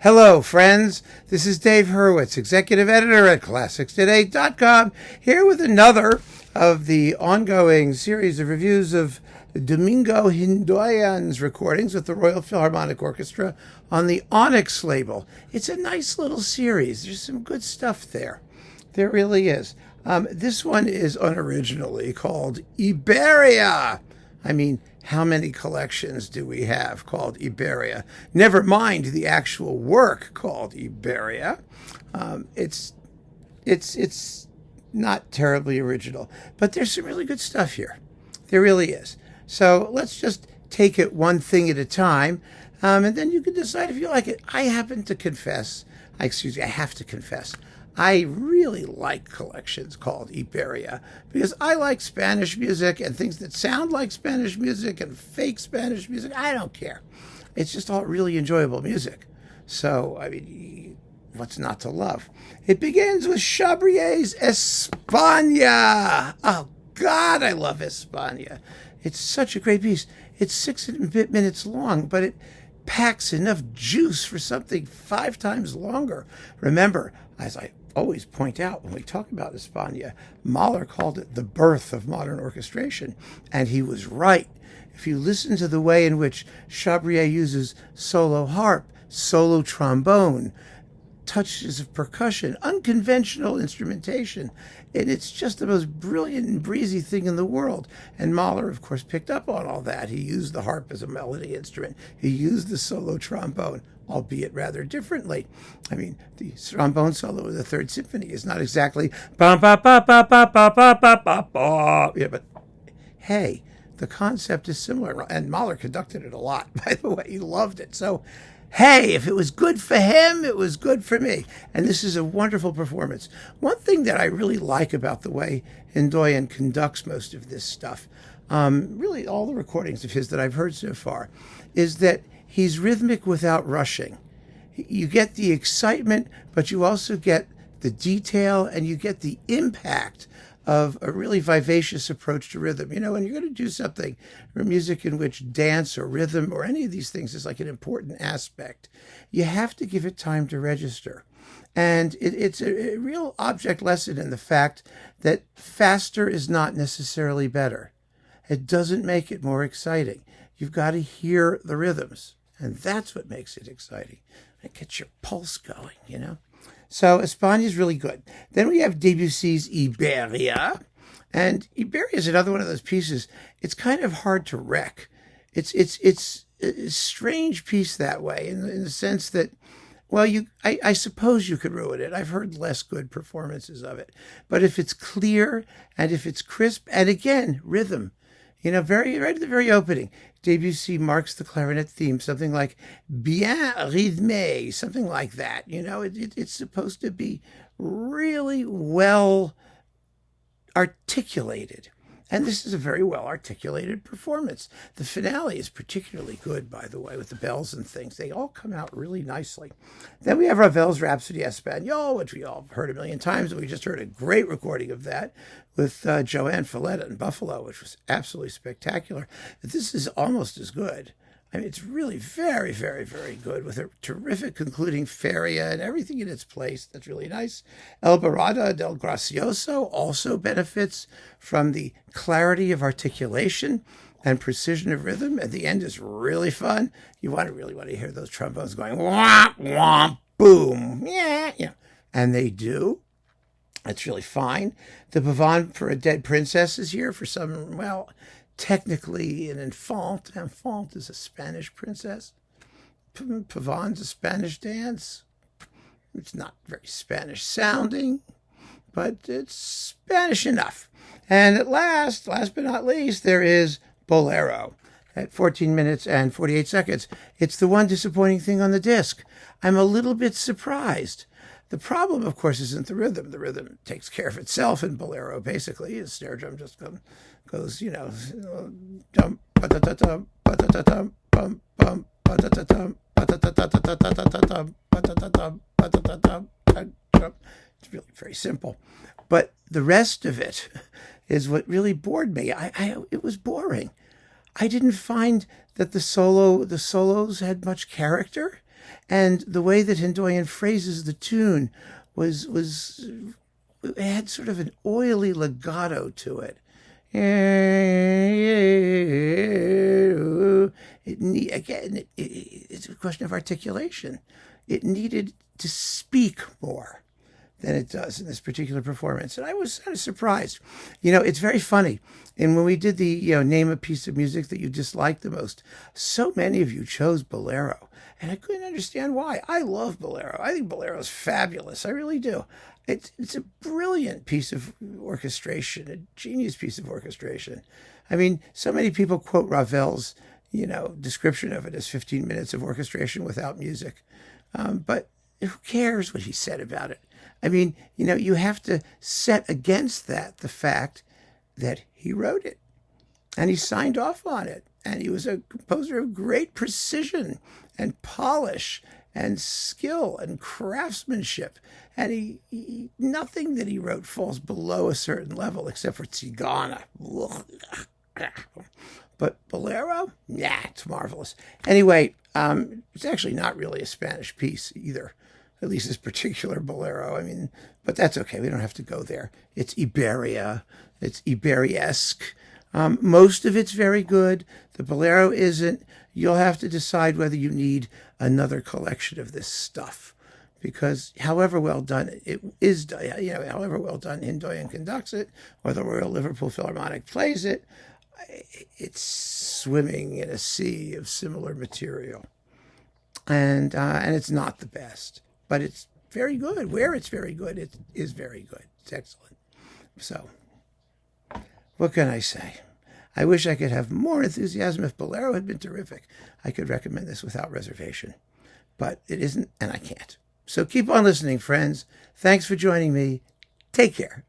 Hello, friends. This is Dave Hurwitz, executive editor at ClassicsToday.com, here with another of the ongoing series of reviews of Domingo Hindoyan's recordings with the Royal Philharmonic Orchestra on the Onyx label. It's a nice little series. There's some good stuff there. There really is. This one is unoriginally called Iberia. I mean, how many collections do we have called Iberia? Never mind the actual work called Iberia. It's not terribly original, but there's some really good stuff here. There really is. So let's just take it one thing at a time, and then you can decide if you like it. I have to confess, I really like collections called Iberia because I like Spanish music and things that sound like Spanish music and fake Spanish music. I don't care. It's just all really enjoyable music. So, I mean, what's not to love? It begins with Chabrier's Espana. Oh, God, I love Espana. It's such a great piece. It's 6 and a bit minutes long, but it packs enough juice for something 5 times longer. Remember, as I always point out when we talk about Espana, Mahler called it the birth of modern orchestration, and he was right. If you listen to the way in which Chabrier uses solo harp, solo trombone, touches of percussion, unconventional instrumentation, and it's just the most brilliant and breezy thing in the world. And Mahler, of course, picked up on all that. He used the harp as a melody instrument. He used the solo trombone, albeit rather differently. I mean, the trombone solo of the Third Symphony is not exactly ba ba ba ba ba ba ba ba ba ba. Yeah, but hey, the concept is similar, and Mahler conducted it a lot. By the way, he loved it. So, hey, if it was good for him, it was good for me. And this is a wonderful performance. One thing that I really like about the way Hindoyan conducts most of this stuff, really all the recordings of his that I've heard so far, is that he's rhythmic without rushing. You get the excitement, but you also get the detail and you get the impact of a really vivacious approach to rhythm. You know, when you're going to do something or music in which dance or rhythm or any of these things is like an important aspect, you have to give it time to register. And it's a real object lesson in the fact that faster is not necessarily better. It doesn't make it more exciting. You've got to hear the rhythms, and that's what makes it exciting. It gets your pulse going, you know? So Espana is really good. Then we have Debussy's Iberia. And Iberia is another one of those pieces. It's kind of hard to wreck. It's a strange piece that way in the sense that, well, I suppose you could ruin it. I've heard less good performances of it. But if it's clear and if it's crisp, and again, rhythm, you know, right at the very opening, Debussy marks the clarinet theme, something like bien rythmé, something like that. You know, it's supposed to be really well articulated. And this is a very well articulated performance. The finale is particularly good, by the way, with the bells and things. They all come out really nicely. Then we have Ravel's Rhapsody Espagnole, which we all heard a million times. And we just heard a great recording of that with Joanne Folletta in Buffalo, which was absolutely spectacular. But this is almost as good. I mean, it's really very, very, very good with a terrific concluding feria and everything in its place. That's really nice. El Barada del Gracioso also benefits from the clarity of articulation and precision of rhythm. At the end is really fun. You really want to hear those trombones going womp, womp, boom, yeah. And they do. It's really fine. The Pavane for a Dead Princess is here for some, well, technically an infant. Infant is a Spanish princess. Pavane's a Spanish dance. It's not very Spanish sounding, but it's Spanish enough. And at last but not least, there is Bolero at 14 minutes and 48 seconds. It's the one disappointing thing on the disc. I'm a little bit surprised. The problem, of course, isn't the rhythm. The rhythm takes care of itself in Bolero, basically. The snare drum just goes, you know, dum, ba-da-da-dum, ba-da-da-dum, bum, bum, ba-da-da-dum, ba-da-da-da-da-da-da-da-dum, ba-da-da-dum, ba-da-da-dum, ba-da-dum. It's really very simple. But the rest of it is what really bored me. It was boring. I didn't find that the solos had much character. And the way that Hindoyan phrases the tune was it had sort of an oily legato to it. It's a question of articulation. It needed to speak more than it does in this particular performance. And I was kind of surprised. It's very funny. And when we did the, name a piece of music that you disliked the most, so many of you chose Bolero. And I couldn't understand why. I love Bolero. I think Bolero is fabulous. I really do. It's a brilliant piece of orchestration, a genius piece of orchestration. I mean, so many people quote Ravel's, description of it as 15 minutes of orchestration without music. But who cares what he said about it? I mean, you have to set against that the fact that he wrote it and he signed off on it. And he was a composer of great precision and polish and skill and craftsmanship. And he nothing that he wrote falls below a certain level except for Tzigana. But Bolero, it's marvelous. Anyway, it's actually not really a Spanish piece either, at least this particular Bolero. I mean, but that's okay. We don't have to go there. It's Iberia. It's Iberiesque. Most of it's very good. The Bolero isn't. You'll have to decide whether you need another collection of this stuff. Because however well done it is, however well done Hindoyan conducts it, or the Royal Liverpool Philharmonic plays it, it's swimming in a sea of similar material. And it's not the best, but it's very good. Where it's very good, it is very good. It's excellent. So, what can I say? I wish I could have more enthusiasm. If Bolero had been terrific, I could recommend this without reservation. But it isn't, and I can't. So keep on listening, friends. Thanks for joining me. Take care.